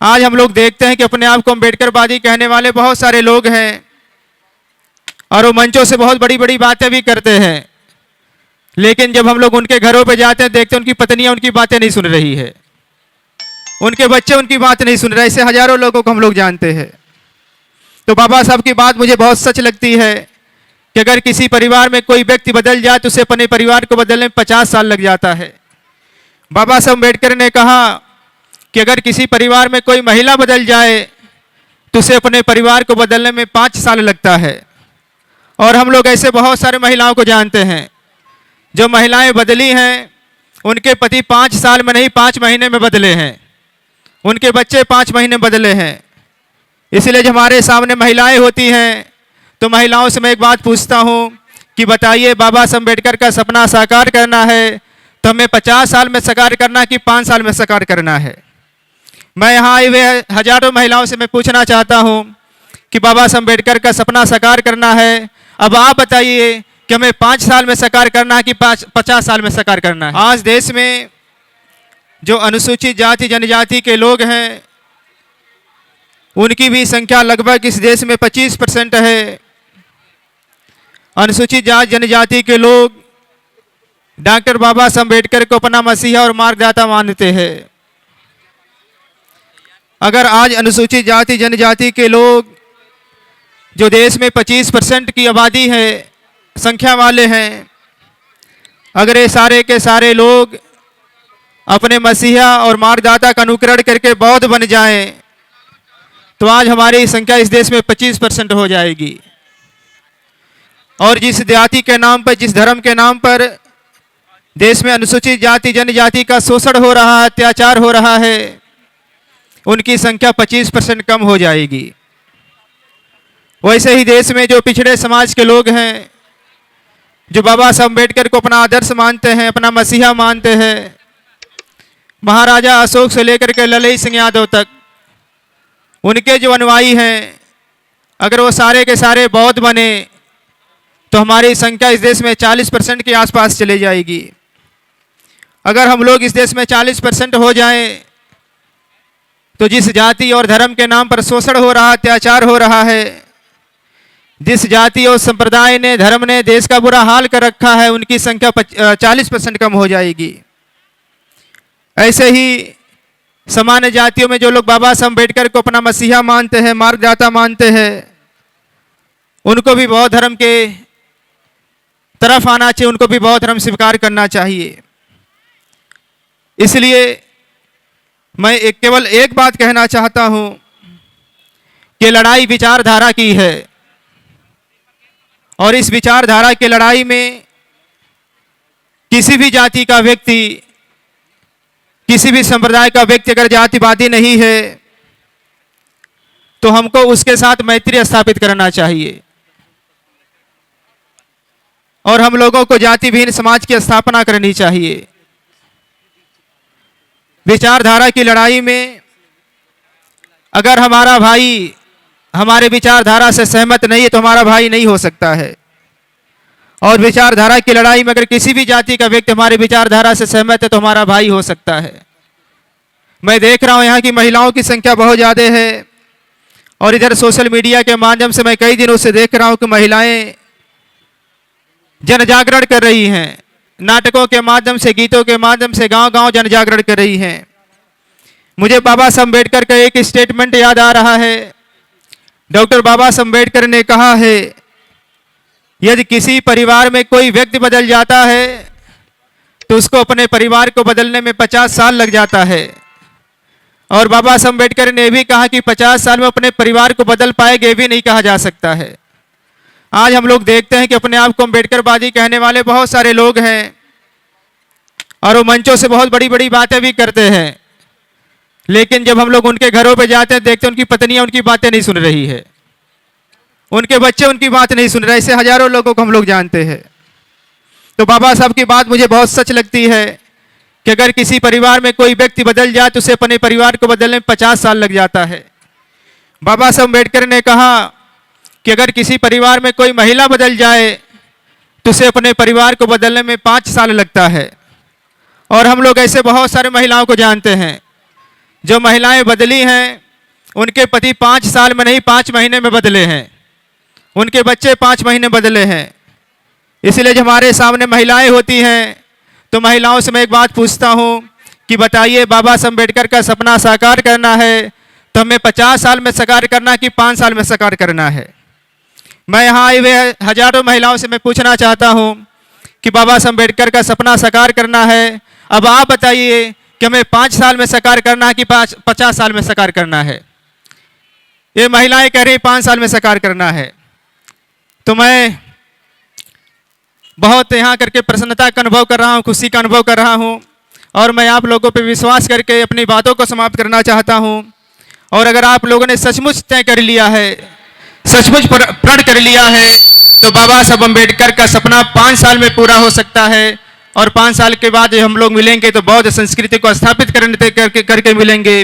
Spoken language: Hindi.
आज हम लोग देखते हैं कि अपने आप को अम्बेडकरवादी कहने वाले बहुत सारे लोग हैं और वो मंचों से बहुत बड़ी बड़ी बातें भी करते हैं, लेकिन जब हम लोग उनके घरों पे जाते हैं देखते हैं उनकी पत्नियां उनकी बातें नहीं सुन रही है, उनके बच्चे उनकी बात नहीं सुन रहे। ऐसे हजारों लोगों को हम लोग जानते हैं। तो बाबा साहब की बात मुझे बहुत सच लगती है कि अगर किसी परिवार में कोई व्यक्ति बदल जाए तो उसे अपने परिवार को बदलने में 50 साल लग जाता है। बाबा साहब अम्बेडकर ने कहा कि अगर किसी परिवार में कोई महिला बदल जाए तो उसे अपने परिवार को बदलने में 5 साल लगता है। और हम लोग ऐसे बहुत सारे महिलाओं को जानते हैं जो महिलाएं बदली हैं, उनके पति 5 साल में नहीं 5 महीने में बदले हैं, उनके बच्चे 5 महीने बदले हैं। इसलिए जब हमारे सामने महिलाएं होती हैं तो महिलाओं से मैं एक बात पूछता हूं कि बताइए, बाबा साहब अम्बेडकर का सपना साकार करना है तो हमें 50 साल में साकार करना कि 5 साल में साकार करना है? मैं यहाँ आए हुए हजारों महिलाओं से मैं पूछना चाहता हूँ कि बाबा साहब अम्बेडकर का सपना साकार करना है, अब आप बताइए कि हमें 5 साल में साकार करना है कि 50 साल में साकार करना है? आज देश में जो अनुसूचित जाति जनजाति के लोग हैं उनकी भी संख्या लगभग इस देश में 25% है। अनुसूचित जाति जनजाति के लोग डॉक्टर बाबा साहब अम्बेडकर को अपना मसीहा और मार्गदाता मानते हैं। अगर आज अनुसूचित जाति जनजाति के लोग जो देश में 25% की आबादी है, संख्या वाले हैं, अगर ये सारे के सारे लोग अपने मसीहा और मार्गदाता का अनुकरण करके बौद्ध बन जाएं तो आज हमारी संख्या इस देश में 25% हो जाएगी। और जिस जाति के नाम पर, जिस धर्म के नाम पर देश में अनुसूचित जाति जनजाति का शोषण हो रहा है, अत्याचार हो रहा है, उनकी संख्या 25% कम हो जाएगी। वैसे ही देश में जो पिछड़े समाज के लोग हैं, जो बाबा साहब अम्बेडकर को अपना आदर्श मानते हैं, अपना मसीहा मानते हैं, महाराजा अशोक से लेकर के ललित सिंह यादव तक, उनके जो अनुयायी हैं, अगर वो सारे के सारे बौद्ध बने तो हमारी संख्या इस देश में 40% के आसपास चली जाएगी। अगर हम लोग इस देश में 40% हो जाएं तो जिस जाति और धर्म के नाम पर शोषण हो रहा, अत्याचार हो रहा है, जिस जाति और संप्रदाय ने, धर्म ने देश का बुरा हाल कर रखा है, उनकी संख्या 40% कम हो जाएगी। ऐसे ही सामान्य जातियों में जो लोग बाबा साहब अम्बेडकर को अपना मसीहा मानते हैं, मार्गदाता मानते हैं, उनको भी बौद्ध धर्म के तरफ आना चाहिए, उनको भी बौद्ध धर्म स्वीकार करना चाहिए। इसलिए मैं केवल एक बात कहना चाहता हूं कि लड़ाई विचारधारा की है और इस विचारधारा की लड़ाई में किसी भी जाति का व्यक्ति, किसी भी संप्रदाय का व्यक्ति अगर जातिवादी नहीं है तो हमको उसके साथ मैत्री स्थापित करना चाहिए और हम लोगों को जाति विहीन समाज की स्थापना करनी चाहिए। विचारधारा की लड़ाई में अगर हमारा भाई हमारे विचारधारा से सहमत नहीं है तो हमारा भाई नहीं हो सकता है, और विचारधारा की लड़ाई में अगर किसी भी जाति का व्यक्ति हमारे विचारधारा से सहमत है तो हमारा भाई हो सकता है। मैं देख रहा हूं यहाँ की महिलाओं की संख्या बहुत ज़्यादा है और इधर सोशल मीडिया के माध्यम से मैं कई दिनों से देख रहा हूं कि महिलाएं जन जागरण कर रही हैं, नाटकों के माध्यम से, गीतों के माध्यम से गांव-गांव जन जागरण कर रही हैं। मुझे बाबा साहब अम्बेडकर का एक स्टेटमेंट याद आ रहा है। डॉक्टर बाबा साहब अम्बेडकर ने कहा है, यदि किसी परिवार में कोई व्यक्ति बदल जाता है तो उसको अपने परिवार को बदलने में 50 साल लग जाता है। और बाबा साहब अम्बेडकर ने भी कहा कि 50 साल में अपने परिवार को बदल पाएंगे भी नहीं कहा जा सकता है। आज हम लोग देखते हैं कि अपने आप को अम्बेडकरवादी कहने वाले बहुत सारे लोग हैं और वो मंचों से बहुत बड़ी बड़ी बातें भी करते हैं, लेकिन जब हम लोग उनके घरों पे जाते हैं देखते हैं उनकी पत्नियां उनकी बातें नहीं सुन रही है, उनके बच्चे उनकी बात नहीं सुन रहे। ऐसे हजारों लोगों को हम लोग जानते हैं। तो बाबा साहब की बात मुझे बहुत सच लगती है कि अगर किसी परिवार में कोई व्यक्ति बदल जाए तो उसे अपने परिवार को बदलने में 50 साल लग जाता है। बाबा साहब अम्बेडकर ने कहा कि अगर किसी परिवार में कोई महिला बदल जाए तो उसे अपने परिवार को बदलने में 5 साल लगता है। और हम लोग ऐसे बहुत सारे महिलाओं को जानते हैं जो महिलाएं बदली हैं उनके पति 5 साल में नहीं 5 महीने में बदले हैं, उनके बच्चे 5 महीने बदले हैं। इसलिए जब हमारे सामने महिलाएं होती हैं तो महिलाओं से मैं एक बात पूछता हूं कि बताइए, बाबा साहब अम्बेडकर का सपना साकार करना है तो हमें 50 साल में साकार करना कि 5 साल में साकार करना है? मैं यहाँ आए हुए हजारों महिलाओं से मैं पूछना चाहता हूँ कि बाबा साहब अम्बेडकर का सपना साकार करना है, अब आप बताइए कि हमें 5 साल में साकार करना है कि 50 साल में साकार करना है? ये महिलाएं कह रही 5 साल में साकार करना है। तो मैं बहुत यहाँ करके प्रसन्नता का अनुभव कर रहा हूँ, खुशी का अनुभव कर रहा हूँ, और मैं आप लोगों पे विश्वास करके अपनी बातों को समाप्त करना चाहता हूँ। और अगर आप लोगों ने सचमुच तय कर लिया है, सचमुच प्रण कर लिया है, तो बाबा साहब अम्बेडकर का सपना 5 साल में पूरा हो सकता है। और 5 साल के बाद हम लोग मिलेंगे तो बौद्ध संस्कृति को स्थापित करके मिलेंगे।